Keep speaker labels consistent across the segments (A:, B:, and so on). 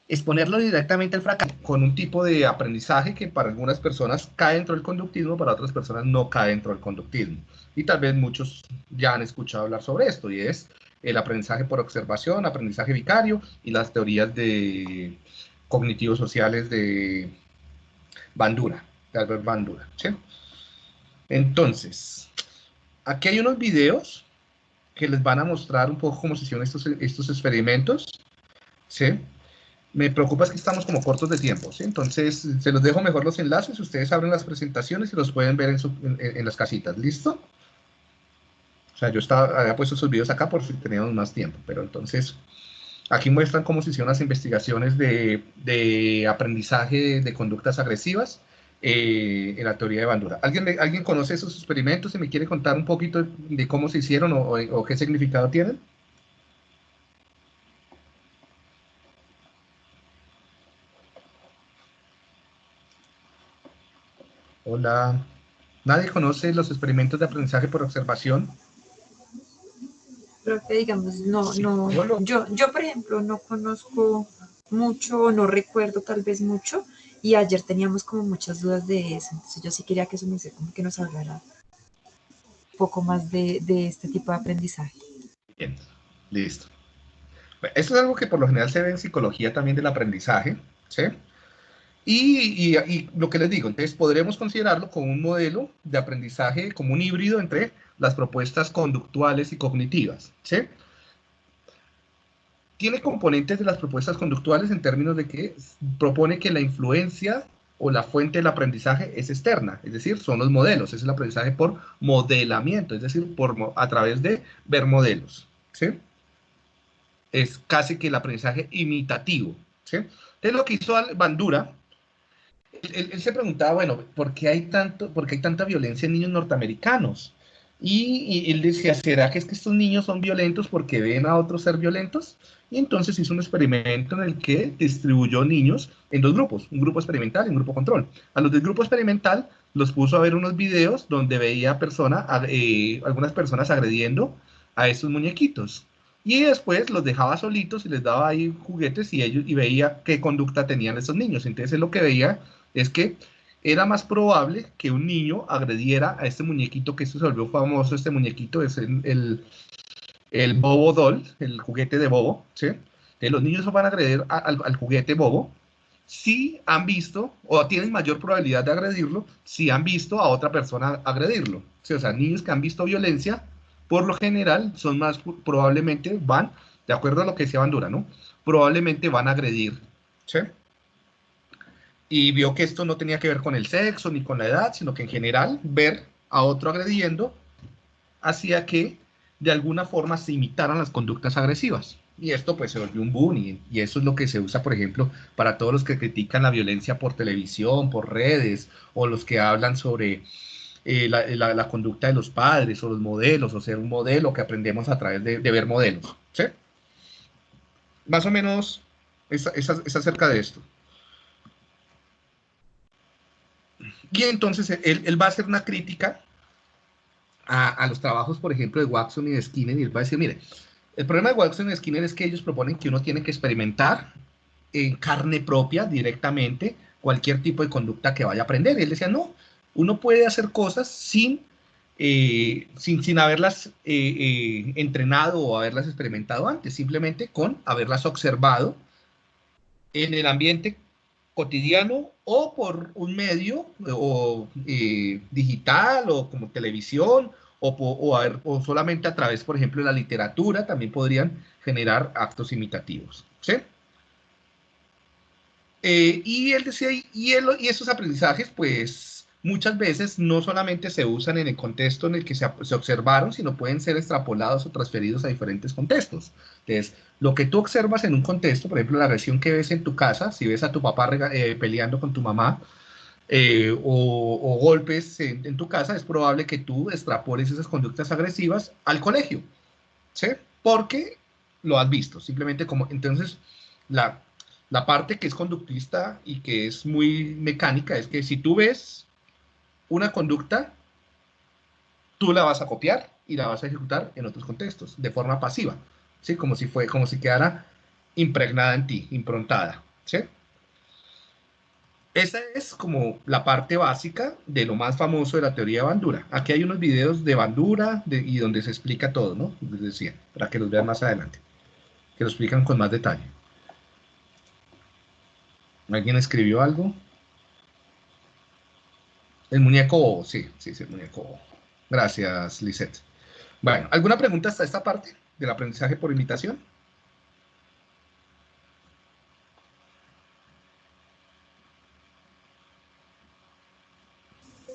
A: exponerlo directamente al fracaso con un tipo de aprendizaje que para algunas personas cae dentro del conductismo, para otras personas no cae dentro del conductismo. Y tal vez muchos ya han escuchado hablar sobre esto, y es el aprendizaje por observación, aprendizaje vicario y las teorías de cognitivos sociales de Bandura, de Albert Bandura, ¿sí? Entonces, aquí hay unos videos que les van a mostrar un poco cómo se hicieron estos experimentos, ¿sí? Me preocupa es que estamos como cortos de tiempo, ¿sí? Entonces, se los dejo mejor los enlaces, ustedes abren las presentaciones y los pueden ver en las casitas, ¿listo? O sea, había puesto esos videos acá por si teníamos más tiempo, pero entonces, aquí muestran cómo se hicieron las investigaciones de aprendizaje de conductas agresivas en la teoría de Bandura. ¿Alguien conoce esos experimentos y me quiere contar un poquito de cómo se hicieron o qué significado tienen? Hola. ¿Nadie conoce los experimentos de aprendizaje por observación?
B: Profe, digamos,
A: Sí, yo
B: yo por ejemplo no conozco mucho, no recuerdo tal vez mucho, y ayer teníamos como muchas dudas de eso, entonces yo sí quería que eso me como que nos hablara un poco más de este tipo de aprendizaje.
A: Bien, listo. Esto es algo que por lo general se ve en psicología también del aprendizaje, ¿sí? Y lo que les digo, entonces podremos considerarlo como un modelo de aprendizaje, como un híbrido entre las propuestas conductuales y cognitivas, ¿sí? Tiene componentes de las propuestas conductuales en términos de que propone que la influencia o la fuente del aprendizaje es externa, es decir, son los modelos, es el aprendizaje por modelamiento, es decir, a través de ver modelos, ¿sí? Es casi que el aprendizaje imitativo, ¿sí? Entonces lo que hizo Bandura, él se preguntaba, bueno, ¿por qué hay tanta violencia en niños norteamericanos? Y él decía, ¿será que es que estos niños son violentos porque ven a otros ser violentos? Y entonces hizo un experimento en el que distribuyó niños en dos grupos, un grupo experimental y un grupo control. A los del grupo experimental los puso a ver unos videos donde veía algunas personas agrediendo a estos muñequitos. Y después los dejaba solitos y les daba ahí juguetes y veía qué conducta tenían esos niños. Entonces él lo que veía es que era más probable que un niño agrediera a este muñequito, que esto se volvió famoso, este muñequito es el Bobo Doll, el juguete de Bobo, ¿sí? Entonces los niños van a agredir al juguete Bobo si han visto, o tienen mayor probabilidad de agredirlo, si han visto a otra persona agredirlo. ¿Sí? O sea, niños que han visto violencia, por lo general, son más probablemente van, de acuerdo a lo que decía Bandura, ¿no? Probablemente van a agredir, ¿sí? Y vio que esto no tenía que ver con el sexo ni con la edad, sino que en general ver a otro agrediendo hacía que de alguna forma se imitaran las conductas agresivas. Y esto pues se volvió un boom y eso es lo que se usa, por ejemplo, para todos los que critican la violencia por televisión, por redes, o los que hablan sobre la conducta de los padres o los modelos, o ser un modelo que aprendemos a través de ver modelos. ¿Sí? Más o menos es acerca de esto. Y entonces él va a hacer una crítica a los trabajos, por ejemplo, de Watson y de Skinner, y él va a decir, mire, el problema de Watson y Skinner es que ellos proponen que uno tiene que experimentar en carne propia, directamente, cualquier tipo de conducta que vaya a aprender. Y él decía, no, uno puede hacer cosas sin haberlas entrenado o haberlas experimentado antes, simplemente con haberlas observado en el ambiente cotidiano o por un medio digital o como televisión o solamente a través, por ejemplo, de la literatura, también podrían generar actos imitativos. ¿Sí? Y él decía, y esos aprendizajes, pues muchas veces no solamente se usan en el contexto en el que se observaron, sino pueden ser extrapolados o transferidos a diferentes contextos. Entonces, lo que tú observas en un contexto, por ejemplo, la agresión que ves en tu casa, si ves a tu papá peleando con tu mamá, o golpes en tu casa, es probable que tú extrapoles esas conductas agresivas al colegio, ¿sí? Porque lo has visto, simplemente como, entonces, la, la parte que es conductista y que es muy mecánica es que si tú ves una conducta, tú la vas a copiar y la vas a ejecutar en otros contextos, de forma pasiva, ¿sí? Como si quedara impregnada en ti, improntada. ¿sí? Esa es como la parte básica de lo más famoso de la teoría de Bandura. Aquí hay unos videos de Bandura y donde se explica todo, ¿no? Les decía, para que los vean más adelante, que lo explican con más detalle. ¿Alguien escribió algo? El muñeco, sí, sí, sí, el muñeco. Gracias, Lisette. Bueno, ¿alguna pregunta hasta esta parte del aprendizaje por imitación?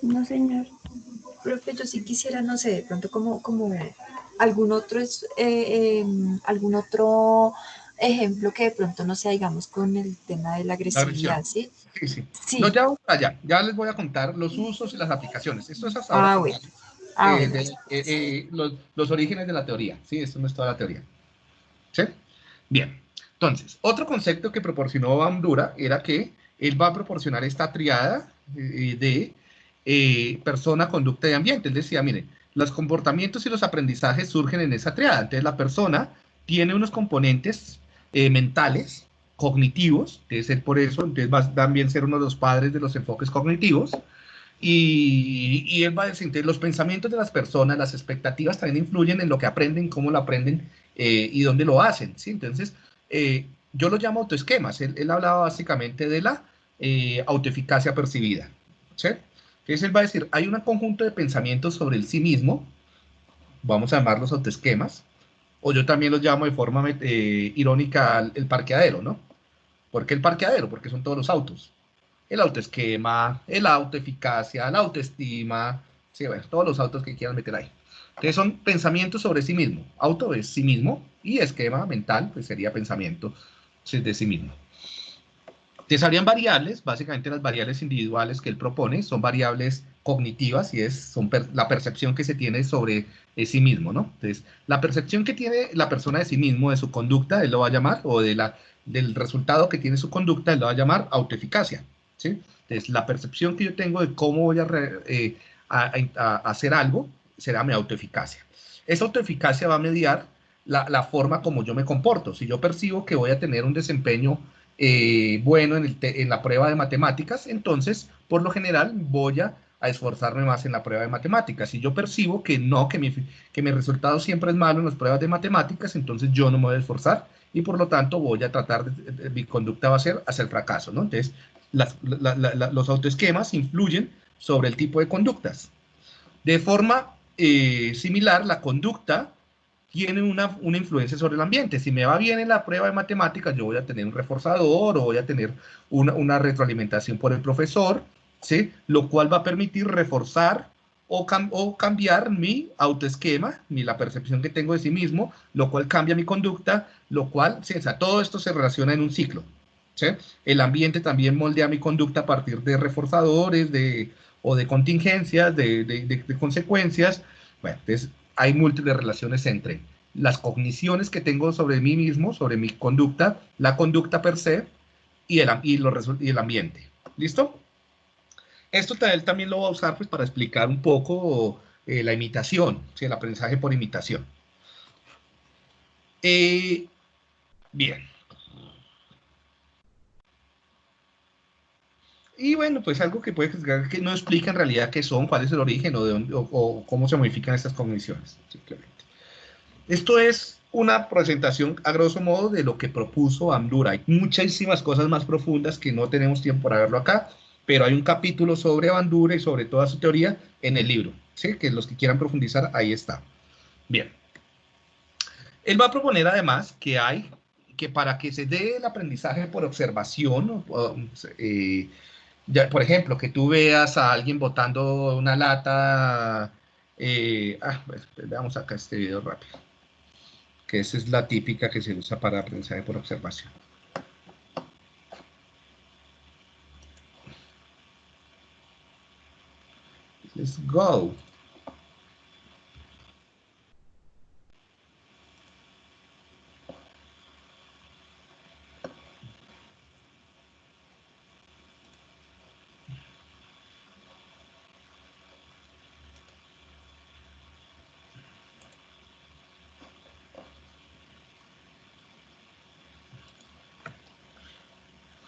C: No, señor.
B: Profe, yo sí quisiera, no sé, de pronto como algún otro, algún otro ejemplo que de pronto no sea, digamos, con el tema de la
A: La agresión.
B: agresividad, ¿sí?
A: Sí, sí. No,
B: Sí.
A: ya vamos para allá. Ya les voy a contar los usos y las aplicaciones. Esto es hasta ahora
B: Ah,
A: contar
B: bueno. Ah, bueno.
A: los orígenes de la teoría. Sí, esto no es toda la teoría. ¿Sí? Bien. Entonces, otro concepto que proporcionó Bandura era que él va a proporcionar esta triada de persona, conducta y ambiente. Él decía, miren, los comportamientos y los aprendizajes surgen en esa triada. Entonces, la persona tiene unos componentes mentales, cognitivos, debe ser por eso, entonces va a también ser uno de los padres de los enfoques cognitivos, y él va a decir, entonces, los pensamientos de las personas, las expectativas también influyen en lo que aprenden, cómo lo aprenden y dónde lo hacen, ¿sí? Entonces, yo lo llamo autoesquemas. Él hablaba básicamente de la autoeficacia percibida, ¿sí? Entonces, él va a decir, hay un conjunto de pensamientos sobre el sí mismo, vamos a llamarlos autoesquemas, o yo también los llamo de forma irónica el parqueadero, ¿no? ¿Por qué el parqueadero? Porque son todos los autos. El autoesquema, el autoeficacia, la autoestima, sí, bueno, todos los autos que quieran meter ahí. Entonces son pensamientos sobre sí mismo. Auto es sí mismo y esquema mental, pues sería pensamiento de sí mismo. Entonces habrían variables, básicamente las variables individuales que él propone son variables cognitivas y son la percepción que se tiene sobre sí mismo, ¿no? Entonces, la percepción que tiene la persona de sí mismo, de su conducta, él lo va a llamar, o del resultado que tiene su conducta, él lo va a llamar autoeficacia, ¿sí? Entonces, la percepción que yo tengo de cómo voy a hacer algo será mi autoeficacia. Esa autoeficacia va a mediar la forma como yo me comporto. Si yo percibo que voy a tener un desempeño bueno en la prueba de matemáticas, entonces, por lo general, voy a esforzarme más en la prueba de matemáticas. Si yo percibo que no, que mi resultado siempre es malo en las pruebas de matemáticas, entonces yo no me voy a esforzar y por lo tanto voy a tratar, mi conducta va a ser hacer fracaso, ¿no? Entonces, los autoesquemas influyen sobre el tipo de conductas. De forma similar, la conducta tiene una influencia sobre el ambiente. Si me va bien en la prueba de matemáticas, yo voy a tener un reforzador o voy a tener una retroalimentación por el profesor, ¿sí? Lo cual va a permitir reforzar o cambiar mi autoesquema, la percepción que tengo de sí mismo, lo cual cambia mi conducta, lo cual, sí, o sea, todo esto se relaciona en un ciclo. ¿Sí? El ambiente también moldea mi conducta a partir de reforzadores o de contingencias, de consecuencias. Bueno, entonces hay múltiples relaciones entre las cogniciones que tengo sobre mí mismo, sobre mi conducta, la conducta per se y el ambiente. ¿Listo? Esto él también lo va a usar pues, para explicar un poco la imitación, ¿sí? El aprendizaje por imitación. Bien. Y bueno, pues algo que puede que no explica en realidad qué son, cuál es el origen o, de dónde, o cómo se modifican estas cogniciones, simplemente. Esto es una presentación a grosso modo de lo que propuso Bandura. Hay muchísimas cosas más profundas que no tenemos tiempo para verlo acá, pero hay un capítulo sobre Bandura y sobre toda su teoría en el libro, ¿sí? Que los que quieran profundizar, ahí está. Bien. Él va a proponer además que para que se dé el aprendizaje por observación, por ejemplo, que tú veas a alguien botando una lata, pues, veamos acá este video rápido, que esa es la típica que se usa para aprendizaje por observación. Let's go.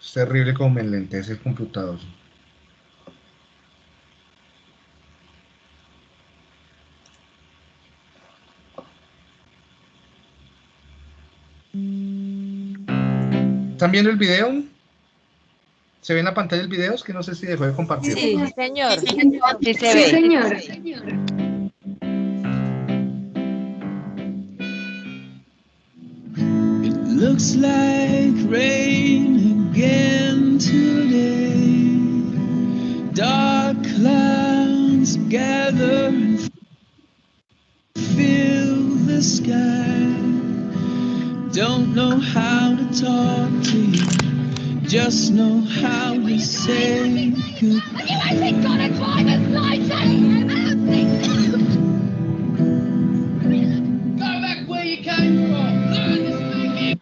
A: Es terrible como me enlentece el computador. ¿Están viendo el video? ¿Se ve en la pantalla el video? Es que no sé si dejó de compartir.
B: Sí.
C: Sí, señor. Sí se
D: Sí,
C: ve.
D: señor.
E: It looks like rain again today. Dark clouds gather and fill the sky. Don't know how to talk to you, just know how to say goodbye. Go back where you came from. Learn to speak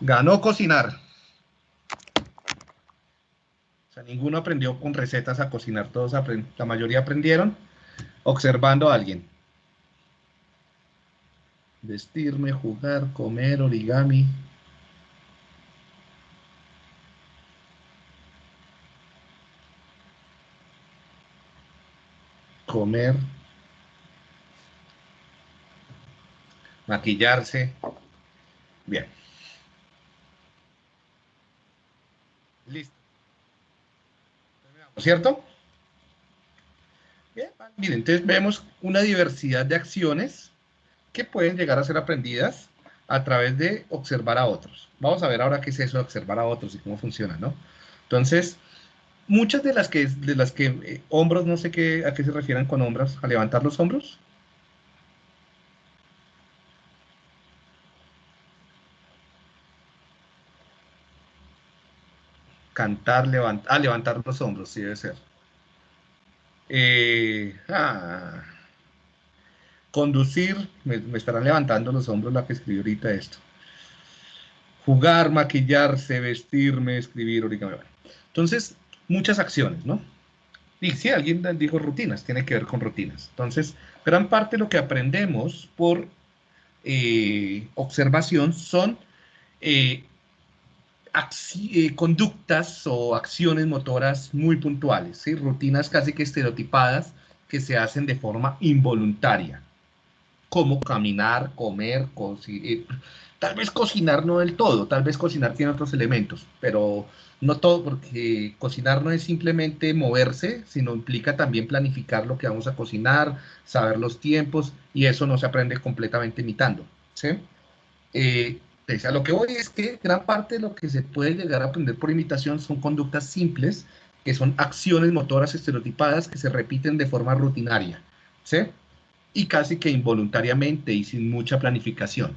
A: Ganó cocinar. O sea, ninguno aprendió con recetas a cocinar, la mayoría aprendieron observando a alguien. Vestirme, jugar, comer, origami. Comer. Maquillarse. Bien. Listo. ¿Cierto? Bien, miren, entonces vemos una diversidad de acciones que pueden llegar a ser aprendidas a través de observar a otros. Vamos a ver ahora qué es eso de observar a otros y cómo funciona, ¿no? Entonces, muchas de las que hombros, no sé qué, a qué se refieran con hombros, a levantar los hombros. Cantar, levantar los hombros, sí debe ser. Conducir, me estarán levantando los hombros la que escribió ahorita esto. Jugar, maquillarse, vestirme, escribir, origami. Entonces, muchas acciones, ¿no? Y si alguien dijo rutinas, tiene que ver con rutinas. Entonces, gran parte de lo que aprendemos por observación son conductas o acciones motoras muy puntuales, ¿sí? Rutinas casi que estereotipadas que se hacen de forma involuntaria, como caminar, comer, tal vez cocinar no del todo, tal vez cocinar tiene otros elementos, pero no todo, porque cocinar no es simplemente moverse, sino implica también planificar lo que vamos a cocinar, saber los tiempos, y eso no se aprende completamente imitando, ¿sí? A lo que voy es que gran parte de lo que se puede llegar a aprender por imitación son conductas simples, que son acciones motoras estereotipadas que se repiten de forma rutinaria, ¿sí? Y casi que involuntariamente y sin mucha planificación.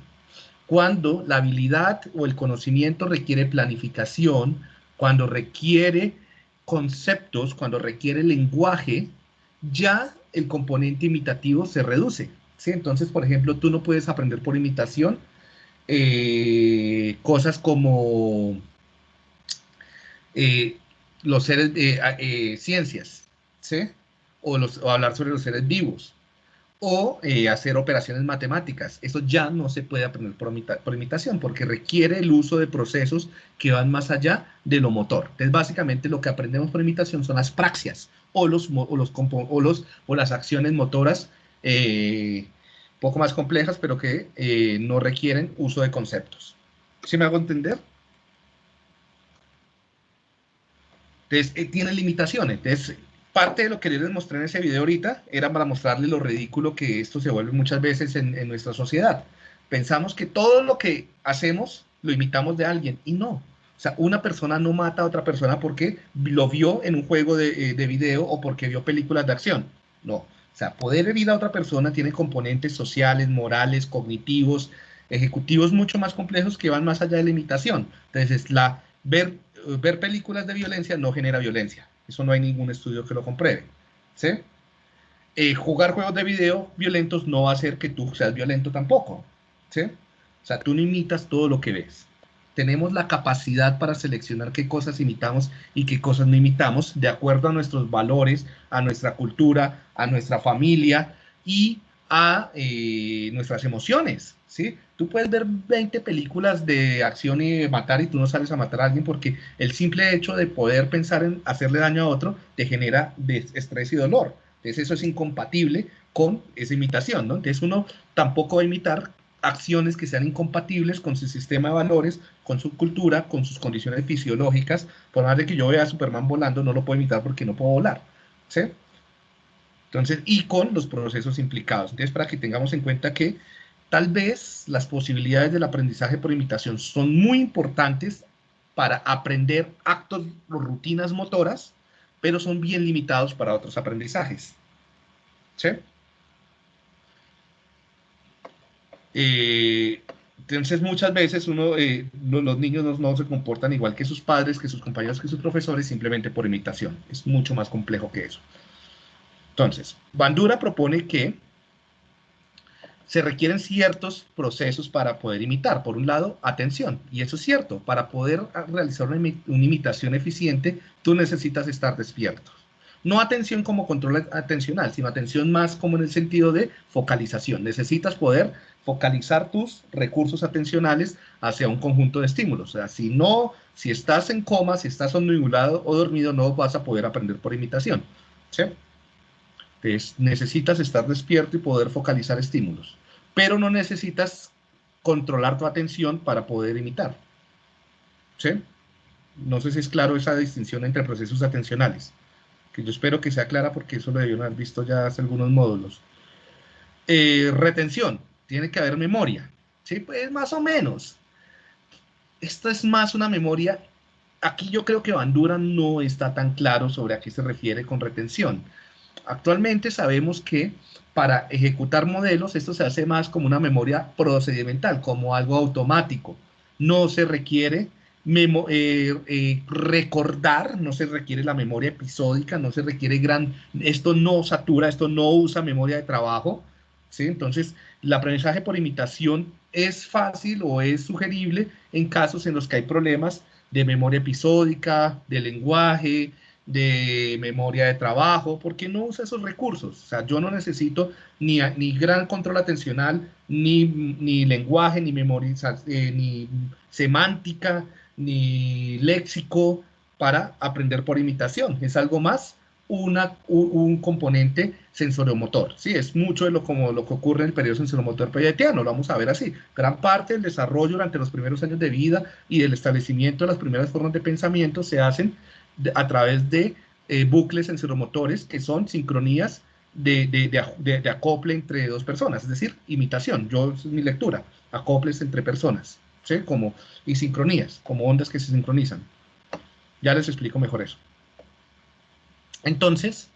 A: Cuando la habilidad o el conocimiento requiere planificación, cuando requiere conceptos, cuando requiere lenguaje, ya el componente imitativo se reduce, ¿sí? Entonces, por ejemplo, tú no puedes aprender por imitación cosas como eh, los seres, ciencias, ¿sí? O hablar sobre los seres vivos, o hacer operaciones matemáticas. Eso ya no se puede aprender por imitación, porque requiere el uso de procesos que van más allá de lo motor. Entonces, básicamente lo que aprendemos por imitación son las praxias, o las acciones motoras poco más complejas, pero que no requieren uso de conceptos. ¿Sí me hago entender? Entonces, tiene limitaciones. Entonces, parte de lo que les mostré en ese video ahorita era para mostrarles lo ridículo que esto se vuelve muchas veces en nuestra sociedad. Pensamos que todo lo que hacemos lo imitamos de alguien, y no. O sea, una persona no mata a otra persona porque lo vio en un juego de video o porque vio películas de acción. No. O sea, poder herir a otra persona tiene componentes sociales, morales, cognitivos, ejecutivos mucho más complejos que van más allá de la imitación. Entonces, ver ver películas de violencia no genera violencia. Eso no hay ningún estudio que lo compruebe. ¿Sí? Jugar juegos de video violentos no va a hacer que tú seas violento tampoco. ¿Sí? O sea, tú no imitas todo lo que ves. Tenemos la capacidad para seleccionar qué cosas imitamos y qué cosas no imitamos, de acuerdo a nuestros valores, a nuestra cultura, a nuestra familia y a nuestras emociones, ¿sí? Tú puedes ver 20 películas de acción y de matar y tú no sales a matar a alguien porque el simple hecho de poder pensar en hacerle daño a otro te genera estrés y dolor. Entonces eso es incompatible con esa imitación, ¿no? Entonces uno tampoco va a imitar acciones que sean incompatibles con su sistema de valores, con su cultura, con sus condiciones fisiológicas. Por más de que yo vea a Superman volando, no lo puedo imitar porque no puedo volar, ¿sí? Entonces, y con los procesos implicados. Entonces, para que tengamos en cuenta que tal vez las posibilidades del aprendizaje por imitación son muy importantes para aprender actos o rutinas motoras, pero son bien limitados para otros aprendizajes, ¿sí? Entonces muchas veces los niños no se comportan igual que sus padres, que sus compañeros, que sus profesores, simplemente por imitación. Es mucho más complejo que eso. Entonces, Bandura propone que se requieren ciertos procesos para poder imitar. Por un lado, atención, y eso es cierto. Para poder realizar una imitación eficiente, tú necesitas estar despierto. No atención como control atencional, sino atención más como en el sentido de focalización. Necesitas poder focalizar tus recursos atencionales hacia un conjunto de estímulos. O sea, si estás en coma, si estás somnambulado o dormido, no vas a poder aprender por imitación, ¿sí? Entonces, necesitas estar despierto y poder focalizar estímulos, pero no necesitas controlar tu atención para poder imitar, ¿sí? No sé si es claro esa distinción entre procesos atencionales, que yo espero que sea clara porque eso lo debieron haber visto ya hace algunos módulos. Retención, tiene que haber memoria, ¿sí? Pues más o menos. Esto es más una memoria. Aquí yo creo que Bandura no está tan claro sobre a qué se refiere con retención. Actualmente sabemos que para ejecutar modelos esto se hace más como una memoria procedimental, como algo automático. No se requiere recordar, no se requiere la memoria episódica, no se requiere esto no satura, esto no usa memoria de trabajo, ¿sí? Entonces, el aprendizaje por imitación es fácil o es sugerible en casos en los que hay problemas de memoria episódica, de lenguaje, de memoria de trabajo, porque no usa esos recursos. O sea, yo no necesito ni gran control atencional, ni lenguaje, ni memoria, ni semántica, ni léxico para aprender por imitación. Es algo más un componente sensoriomotor. Sí, es mucho de como lo que ocurre en el periodo sensoromotor pediatriano, lo vamos a ver así. Gran parte del desarrollo durante los primeros años de vida y del establecimiento de las primeras formas de pensamiento se hacen a través de bucles sensoromotores que son sincronías de acople entre dos personas, es decir, imitación. Es mi lectura, acoples entre personas, ¿sí? Y sincronías, como ondas que se sincronizan. Ya les explico mejor eso. Entonces,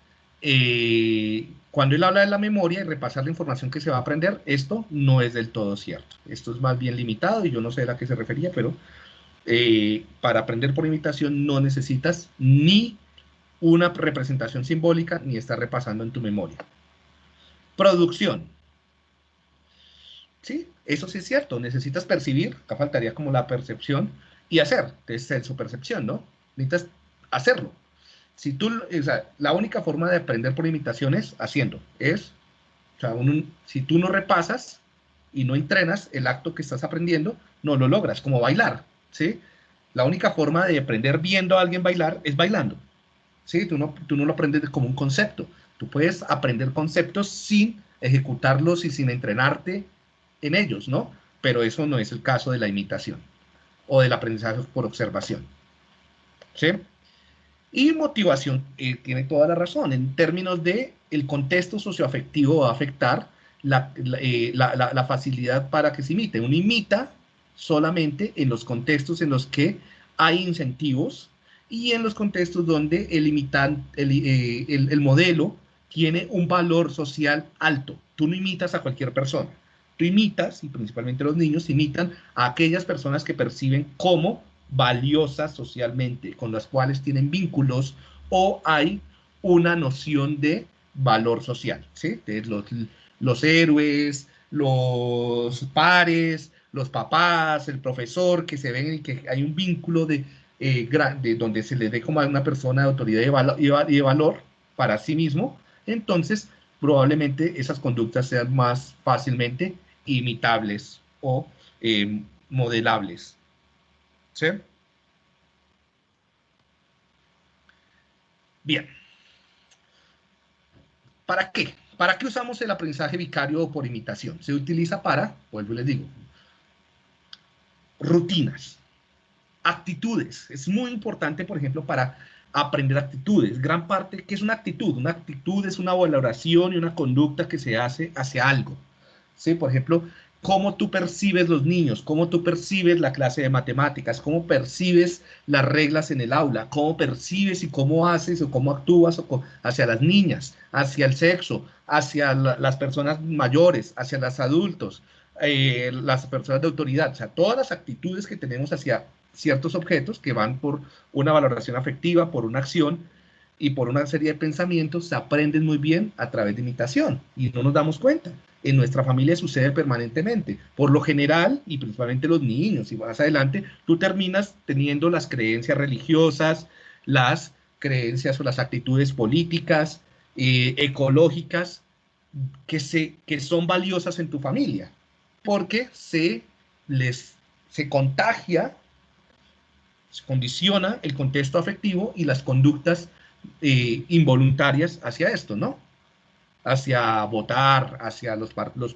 A: cuando él habla de la memoria y repasar la información que se va a aprender, esto no es del todo cierto. Esto es más bien limitado y yo no sé a qué se refería, pero para aprender por imitación no necesitas ni una representación simbólica ni estar repasando en tu memoria. Producción. Sí, eso sí es cierto. Necesitas percibir, acá faltaría como la percepción y hacer, es sensopercepción, ¿no? Necesitas hacerlo. La única forma de aprender por imitación es haciendo. Si tú no repasas y no entrenas el acto que estás aprendiendo, no lo logras, como bailar, ¿sí? La única forma de aprender viendo a alguien bailar es bailando, ¿sí? Tú no lo aprendes como un concepto. Tú puedes aprender conceptos sin ejecutarlos y sin entrenarte en ellos, ¿no? Pero eso no es el caso de la imitación o del aprendizaje por observación, ¿sí? Y motivación, tiene toda la razón. En términos de el contexto socioafectivo va a afectar la facilidad para que se imite. Uno imita solamente en los contextos en los que hay incentivos y en los contextos donde el modelo tiene un valor social alto. Tú no imitas a cualquier persona. Tú imitas, y principalmente los niños imitan a aquellas personas que perciben como valiosas socialmente, con las cuales tienen vínculos, o hay una noción de valor social, ¿sí? De los héroes, los pares, los papás, el profesor, que se ven y que hay un vínculo de donde se le dé como a una persona de autoridad y de valor para sí mismo, entonces probablemente esas conductas sean más fácilmente imitables o modelables. ¿Sí? Bien. ¿Para qué? ¿Para qué usamos el aprendizaje vicario por imitación? Se utiliza para, vuelvo y les digo, rutinas, actitudes. Es muy importante, por ejemplo, para aprender actitudes. Gran parte, ¿qué es una actitud? Una actitud es una valoración y una conducta que se hace hacia algo. ¿Sí? Por ejemplo, cómo tú percibes los niños, cómo tú percibes la clase de matemáticas, cómo percibes las reglas en el aula, cómo percibes y cómo haces o cómo actúas hacia las niñas, hacia el sexo, hacia las personas mayores, hacia los adultos, las personas de autoridad. O sea, todas las actitudes que tenemos hacia ciertos objetos que van por una valoración afectiva, por una acción y por una serie de pensamientos, se aprenden muy bien a través de imitación y no nos damos cuenta. En nuestra familia sucede permanentemente. Por lo general, y principalmente los niños, y más adelante, tú terminas teniendo las creencias religiosas, las creencias o las actitudes políticas, ecológicas, que son valiosas en tu familia, porque se contagia, se condiciona el contexto afectivo y las conductas involuntarias hacia esto, ¿no? Hacia votar, hacia los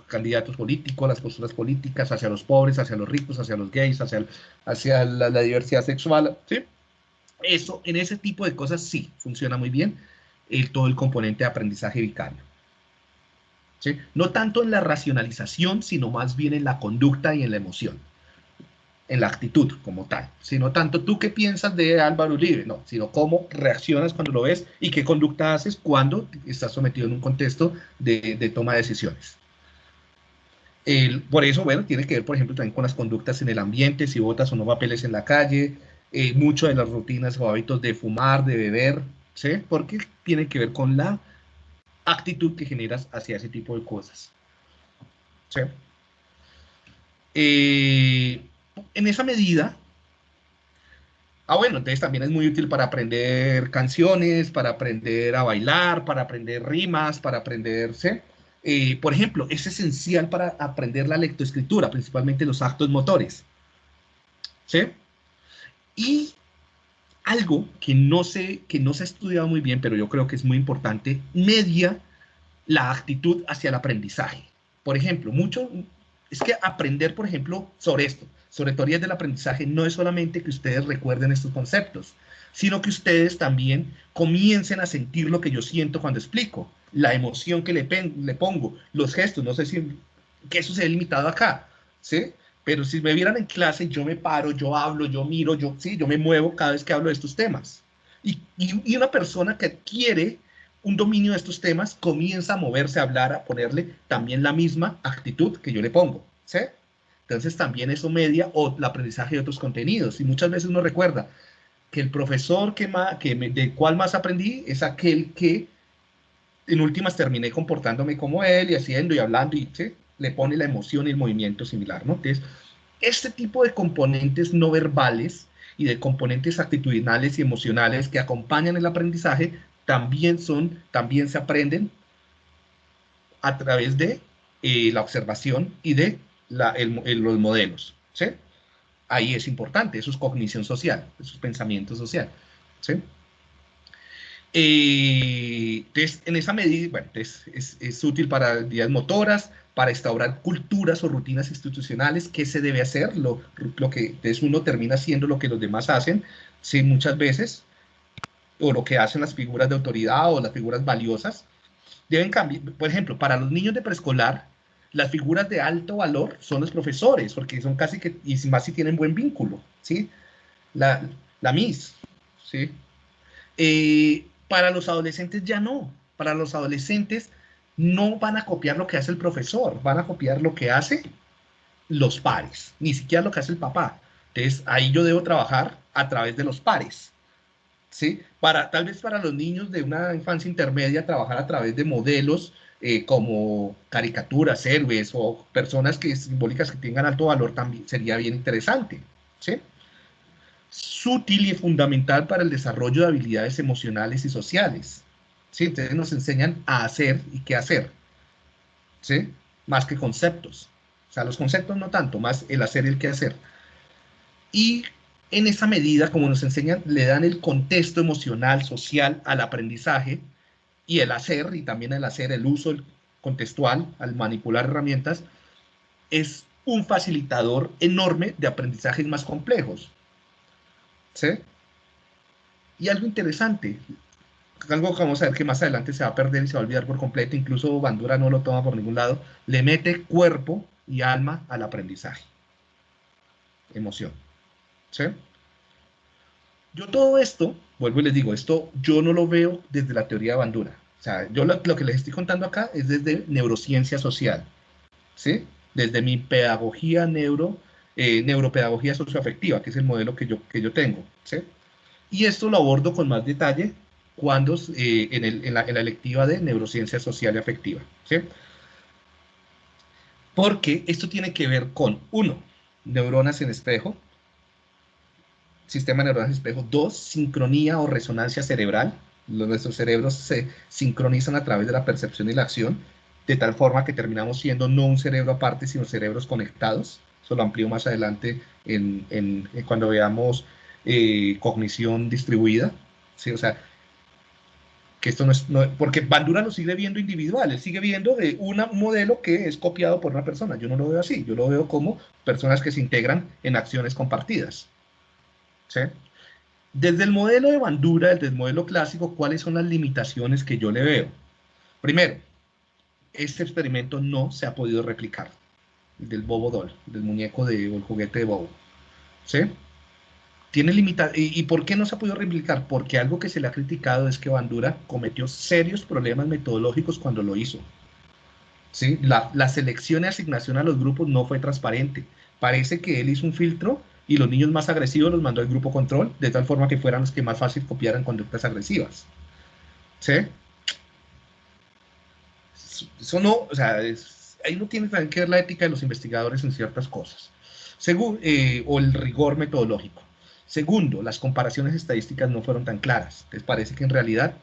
A: candidatos políticos, las posturas políticas, hacia los pobres, hacia los ricos, hacia los gays, hacia la diversidad sexual, ¿sí? Eso, en ese tipo de cosas sí funciona muy bien todo el componente de aprendizaje vicario. ¿Sí? No tanto en la racionalización, sino más bien en la conducta y en la emoción, en la actitud como tal, sino tanto tú qué piensas de Álvaro Uribe, no, sino cómo reaccionas cuando lo ves y qué conducta haces cuando estás sometido en un contexto de toma de decisiones. Por eso, bueno, tiene que ver, por ejemplo, también con las conductas en el ambiente, si botas o no papeles en la calle, mucho de las rutinas o hábitos de fumar, de beber, ¿sí? Porque tiene que ver con la actitud que generas hacia ese tipo de cosas. ¿Sí? En esa medida, bueno, entonces también es muy útil para aprender canciones, para aprender a bailar, para aprender rimas, para aprenderse. Por ejemplo, es esencial para aprender la lectoescritura, principalmente los actos motores. ¿Sí? Y algo que no se ha estudiado muy bien, pero yo creo que es muy importante, media la actitud hacia el aprendizaje. Por ejemplo, es que aprender, por ejemplo, sobre esto, sobre teorías del aprendizaje, no es solamente que ustedes recuerden estos conceptos, sino que ustedes también comiencen a sentir lo que yo siento cuando explico, la emoción que le pongo, los gestos, no sé si que eso se ha limitado acá, ¿sí? Pero si me vieran en clase, yo me paro, yo hablo, yo miro, yo me muevo cada vez que hablo de estos temas. Y una persona que adquiere un dominio de estos temas comienza a moverse, a hablar, a ponerle también la misma actitud que yo le pongo, ¿sí? Entonces también eso media el aprendizaje de otros contenidos. Y muchas veces uno recuerda que el profesor del cual más aprendí es aquel que en últimas terminé comportándome como él y haciendo y hablando y ¿sí? Le pone la emoción y el movimiento similar, ¿no? Entonces, este tipo de componentes no verbales y de componentes actitudinales y emocionales que acompañan el aprendizaje también se aprenden a través de la observación y de los modelos, ¿sí? Ahí es importante, eso es cognición social, eso es pensamiento social, ¿sí? Entonces, en esa medida, bueno, es útil para habilidades motoras, para instaurar culturas o rutinas institucionales. ¿Qué se debe hacer? Lo que entonces uno termina haciendo lo que los demás hacen, sí, muchas veces, o lo que hacen las figuras de autoridad o las figuras valiosas, deben cambiar. Por ejemplo, para los niños de preescolar, las figuras de alto valor son los profesores, porque son casi que, y más si tienen buen vínculo, ¿sí? La Miss, ¿sí? Para los adolescentes ya no. Para los adolescentes no van a copiar lo que hace el profesor, van a copiar lo que hace los pares, ni siquiera lo que hace el papá, Entonces, ahí yo debo trabajar a través de los pares, ¿sí? Tal vez para los niños de una infancia intermedia, trabajar a través de modelos como caricaturas, héroes o personas simbólicas que tengan alto valor también sería bien interesante, ¿sí? Sutil y fundamental para el desarrollo de habilidades emocionales y sociales, ¿sí? Entonces nos enseñan a hacer y qué hacer, ¿sí? Más que conceptos. O sea, los conceptos no tanto, más el hacer y el qué hacer. Y en esa medida, como nos enseñan, le dan el contexto emocional, social al aprendizaje y el hacer, y también el hacer, el uso contextual al manipular herramientas, es un facilitador enorme de aprendizajes más complejos, ¿sí? Y algo interesante, algo que vamos a ver que más adelante se va a perder y se va a olvidar por completo, incluso Bandura no lo toma por ningún lado, le mete cuerpo y alma al aprendizaje, emoción, ¿sí? Yo todo esto, vuelvo y les digo, esto yo no lo veo desde la teoría de Bandura. O sea, yo lo que les estoy contando acá es desde neurociencia social, ¿sí? Desde mi pedagogía neuropedagogía socioafectiva, que es el modelo que yo tengo, ¿sí? Y esto lo abordo con más detalle cuando en la electiva de neurociencia social y afectiva, ¿sí? Porque esto tiene que ver con, uno, neuronas en espejo, sistema de neuronas en espejo. Dos, sincronía o resonancia cerebral. Nuestros cerebros se sincronizan a través de la percepción y la acción, de tal forma que terminamos siendo no un cerebro aparte, sino cerebros conectados. Eso lo amplío más adelante cuando veamos cognición distribuida. ¿Sí? O sea, que esto porque Bandura lo sigue viendo individual, él sigue viendo de un modelo que es copiado por una persona. Yo no lo veo así, yo lo veo como personas que se integran en acciones compartidas. ¿Sí? Desde el modelo de Bandura, desde el modelo clásico, ¿cuáles son las limitaciones que yo le veo? Primero, este experimento no se ha podido replicar, del Bobo Doll, del muñeco o el juguete de Bobo. ¿Sí? Tiene ¿Y por qué no se ha podido replicar? Porque algo que se le ha criticado es que Bandura cometió serios problemas metodológicos cuando lo hizo. ¿Sí? La selección y asignación a los grupos no fue transparente. Parece que él hizo un filtro y los niños más agresivos los mandó al grupo control, de tal forma que fueran los que más fácil copiaran conductas agresivas. ¿Sí? Eso no, o sea, ahí no tiene que ver la ética de los investigadores en ciertas cosas. O el rigor metodológico. Segundo, las comparaciones estadísticas no fueron tan claras. Les parece que en realidad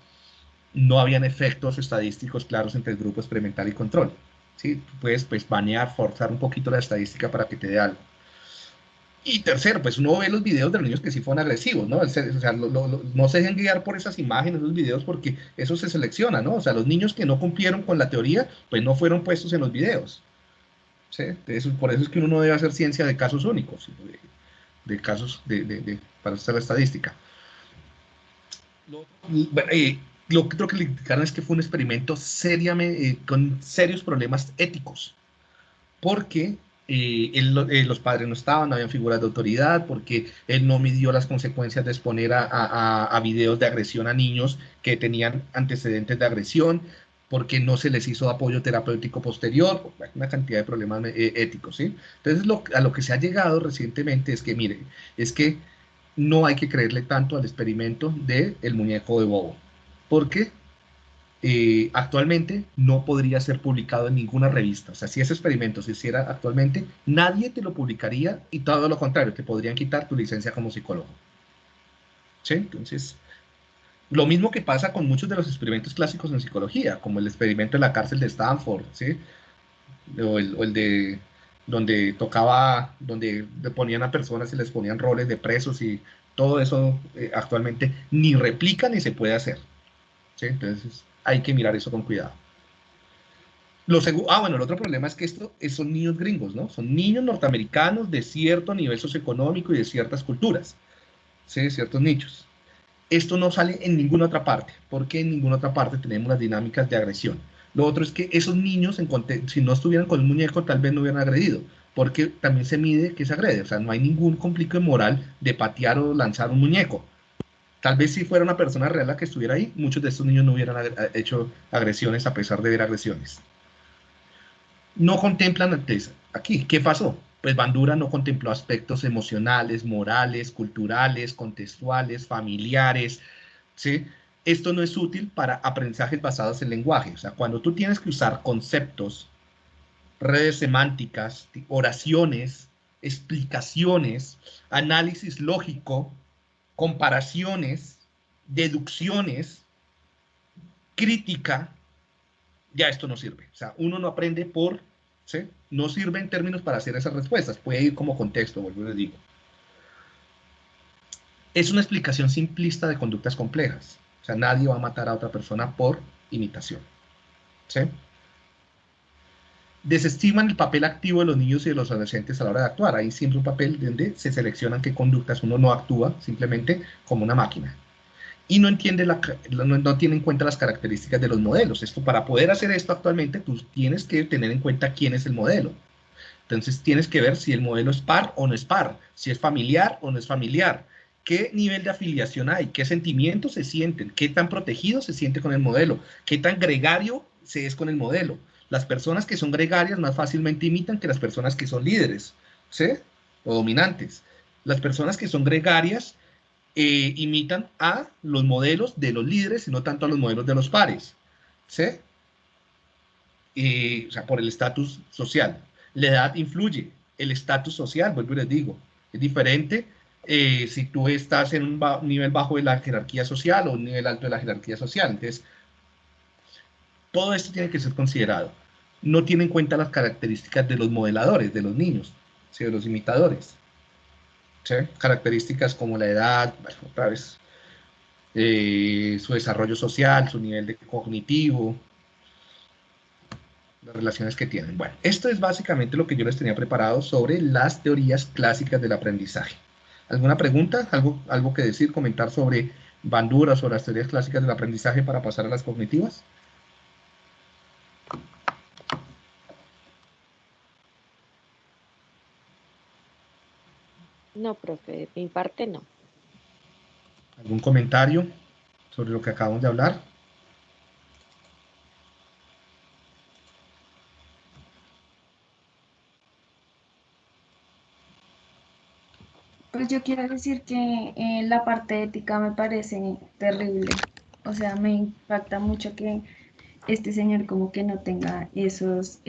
A: no habían efectos estadísticos claros entre el grupo experimental y control. ¿Sí? Tú puedes banear, forzar un poquito la estadística para que te dé algo. Y tercero, pues uno ve los videos de los niños que sí fueron agresivos, ¿no? O sea, no se dejen guiar por esas imágenes, esos videos, porque eso se selecciona, ¿no? O sea, los niños que no cumplieron con la teoría, pues no fueron puestos en los videos. ¿Sí? Por eso es que uno no debe hacer ciencia de casos únicos, de casos para hacer la estadística. Lo que creo que le indicaron es que fue un experimento con serios problemas éticos, porque los padres no estaban, no habían figuras de autoridad, porque él no midió las consecuencias de exponer a videos de agresión a niños que tenían antecedentes de agresión, porque no se les hizo apoyo terapéutico posterior, una cantidad de problemas éticos, ¿sí? Entonces, a lo que se ha llegado recientemente es que, mire, es que no hay que creerle tanto al experimento del muñeco de Bobo, porque actualmente no podría ser publicado en ninguna revista. O sea, si ese experimento se hiciera actualmente, nadie te lo publicaría y todo lo contrario, te podrían quitar tu licencia como psicólogo. ¿Sí? Entonces, lo mismo que pasa con muchos de los experimentos clásicos en psicología, como el experimento en la cárcel de Stanford, ¿sí? O el de donde le ponían a personas y les ponían roles de presos y todo eso actualmente ni replica ni se puede hacer. ¿Sí? Entonces hay que mirar eso con cuidado. Bueno, el otro problema es que son niños gringos, ¿no? Son niños norteamericanos de cierto nivel socioeconómico y de ciertas culturas, ¿sí? De ciertos nichos. Esto no sale en ninguna otra parte, porque en ninguna otra parte tenemos las dinámicas de agresión. Lo otro es que esos niños, si no estuvieran con el muñeco, tal vez no hubieran agredido, porque también se mide que se agrede. O sea, no hay ningún conflicto moral de patear o lanzar un muñeco. Tal vez si fuera una persona real la que estuviera ahí, muchos de estos niños no hubieran hecho agresiones a pesar de ver agresiones. No contemplan antes. Aquí, ¿qué pasó? pues Bandura no contempló aspectos emocionales, morales, culturales, contextuales, familiares, ¿sí? Esto no es útil para aprendizajes basados en lenguaje. O sea, cuando tú tienes que usar conceptos, redes semánticas, oraciones, explicaciones, análisis lógico, comparaciones, deducciones, crítica, ya esto no sirve. O sea, uno no aprende por, ¿sí? No sirve en términos para hacer esas respuestas. Puede ir como contexto, vuelvo y les digo. Es una explicación simplista de conductas complejas. O sea, nadie va a matar a otra persona por imitación. ¿Sí? Desestiman el papel activo de los niños y de los adolescentes a la hora de actuar. Hay siempre un papel donde se seleccionan qué conductas. Uno no actúa simplemente como una máquina. Y no entiende no tiene en cuenta las características de los modelos. Esto, para poder hacer esto actualmente, tú tienes que tener en cuenta quién es el modelo. Entonces tienes que ver si el modelo es par o no es par, si es familiar o no es familiar, qué nivel de afiliación hay, qué sentimientos se sienten, qué tan protegido se siente con el modelo, qué tan gregario se es con el modelo. Las personas que son gregarias más fácilmente imitan que las personas que son líderes, ¿sí? O dominantes. Las personas que son gregarias imitan a los modelos de los líderes y no tanto a los modelos de los pares, ¿sí? O sea, por el estatus social. La edad influye, el estatus social, vuelvo y les digo, es diferente si tú estás en un nivel bajo de la jerarquía social o un nivel alto de la jerarquía social. Entonces, todo esto tiene que ser considerado. No tiene en cuenta las características de los modeladores, de los niños, ¿sí? De los imitadores. ¿Sí? Características como la edad, bueno, otra vez, su desarrollo social, su nivel de cognitivo, las relaciones que tienen. Bueno, esto es básicamente lo que yo les tenía preparado sobre las teorías clásicas del aprendizaje. ¿Alguna pregunta? ¿Algo que decir, comentar sobre Bandura, sobre las teorías clásicas del aprendizaje para pasar a las cognitivas?
C: No, profe, de mi parte no.
A: ¿Algún comentario sobre lo que acabamos de hablar?
D: Pues yo quiero decir que la parte ética me parece terrible. O sea, me impacta mucho que este señor como que no tenga esos,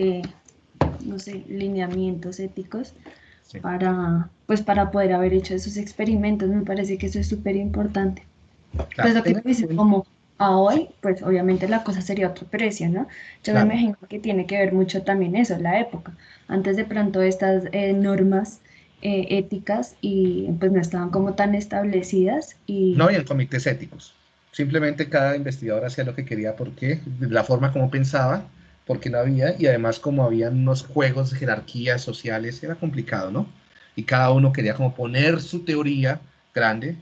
D: no sé, lineamientos éticos
A: Sí.
D: pues para poder haber hecho esos experimentos. Me parece que eso es súper importante.
A: Claro,
D: Pues lo que
A: tengan
D: tú
A: en
D: dices,
A: cuenta.
D: como a hoy, pues obviamente la cosa sería otro precio, ¿no? Yo me
A: Claro.
D: imagino que tiene que ver mucho también eso, la época. Antes de pronto estas normas éticas y pues no estaban como tan establecidas
A: No
D: y
A: habían comités éticos. Simplemente cada investigador hacía lo que quería, porque de la forma como pensaba, porque no había, y además como había unos juegos de jerarquías sociales, era complicado, ¿no? Y cada uno quería como poner su teoría grande.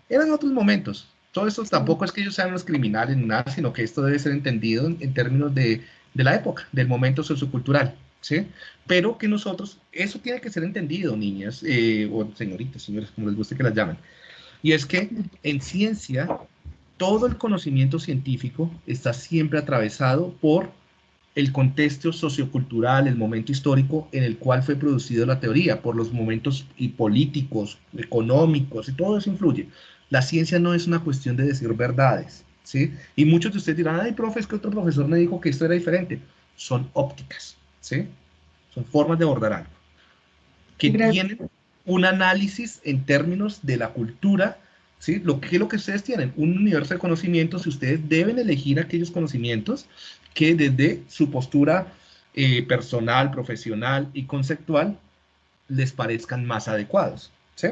A: Eran otros momentos. Todo esto
D: sí,
A: tampoco es que ellos sean los criminales ni nada, sino que esto debe ser entendido en términos de la época, del momento sociocultural, ¿sí? Pero que nosotros, eso tiene que ser entendido, niñas, o señoritas, señores, como les guste que las llamen. Y es que en ciencia, todo el conocimiento científico está siempre atravesado por el contexto sociocultural, el momento histórico en el cual fue producido la teoría, por los momentos y políticos, económicos, y todo eso influye. La ciencia no es una cuestión de decir verdades, ¿sí? Y muchos de ustedes dirán, ay, profe, es que otro profesor me dijo que esto era diferente. Son ópticas, ¿sí? Son formas de abordar algo que tienen
D: gracias.
A: un análisis en términos de la cultura, ¿sí? Lo que ustedes tienen, un universo de conocimientos, y ustedes deben elegir aquellos conocimientos que desde su postura personal, profesional y conceptual les parezcan más adecuados, ¿sí?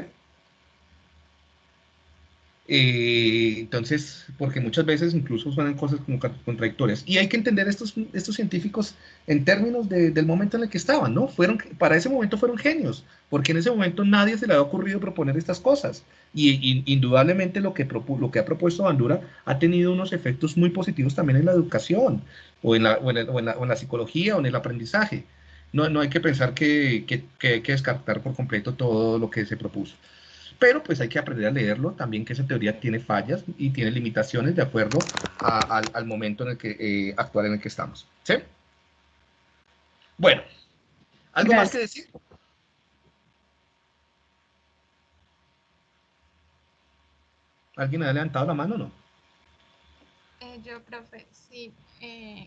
A: Entonces, porque muchas veces incluso suenan cosas como contradictorias. Y hay que entender estos científicos en términos del momento en el que estaban, ¿no? Para ese momento fueron genios, porque en ese momento nadie se le había ocurrido proponer estas cosas. Y indudablemente lo que ha propuesto Bandura ha tenido unos efectos muy positivos también en la educación, o en la psicología, o en el aprendizaje. No hay que pensar que hay que descartar por completo todo lo que se propuso. Pero pues hay que aprender a leerlo también, que esa teoría tiene fallas y tiene limitaciones de acuerdo al momento en el que actual en el que estamos. ¿Sí? Bueno, ¿algo más que
D: Gracias.
A: decir? ¿Alguien ha levantado la mano o no?
F: Yo, profe, sí.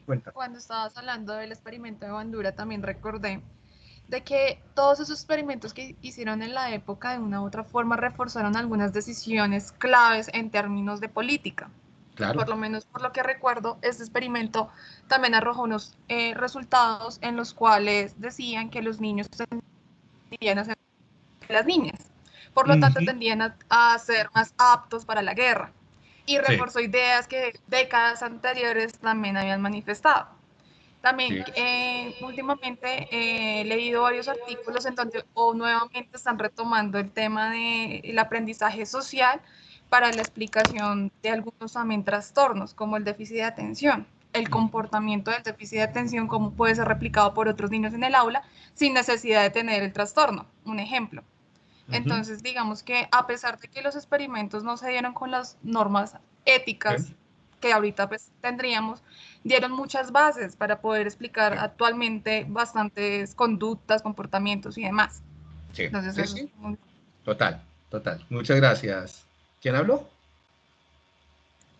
A: Cuenta.
F: Cuando estabas hablando del experimento de Bandura, también recordé de que todos esos experimentos que hicieron en la época, de una u otra forma, reforzaron algunas decisiones claves en términos de política.
A: Claro.
F: Por lo menos por lo que recuerdo, este experimento también arrojó unos resultados en los cuales decían que los niños tendían a ser las niñas. Por lo tanto, tendían a ser más aptos para la guerra. Y reforzó ideas que décadas anteriores también habían manifestado. También últimamente he leído varios artículos en donde nuevamente están retomando el tema del aprendizaje social para la explicación de algunos también trastornos, como el déficit de atención. El comportamiento del déficit de atención, cómo puede ser replicado por otros niños en el aula sin necesidad de tener el trastorno. Un ejemplo. Entonces, digamos que a pesar de que los experimentos no se dieron con las normas éticas que ahorita pues tendríamos, dieron muchas bases para poder explicar actualmente bastantes conductas, comportamientos y demás.
A: Sí,
F: Entonces,
A: sí. Total. Muchas gracias. ¿Quién habló?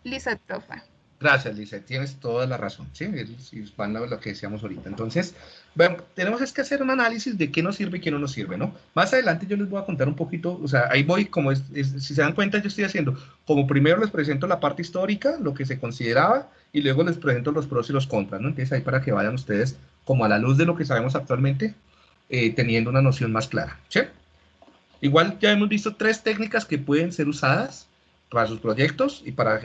F: Lizeth, profe.
A: Gracias, Lizeth, tienes toda la razón, ¿sí? Es van lo que decíamos ahorita. Entonces, bueno, tenemos que hacer un análisis de qué nos sirve y qué no nos sirve, ¿no? Más adelante yo les voy a contar un poquito, o sea, ahí voy, como si se dan cuenta, yo estoy haciendo, como primero les presento la parte histórica, lo que se consideraba, y luego les presento los pros y los contras, ¿no? Entonces ahí para que vayan ustedes, como a la luz de lo que sabemos actualmente, teniendo una noción más clara, ¿sí? Igual ya hemos visto 3 técnicas que pueden ser usadas para sus proyectos y para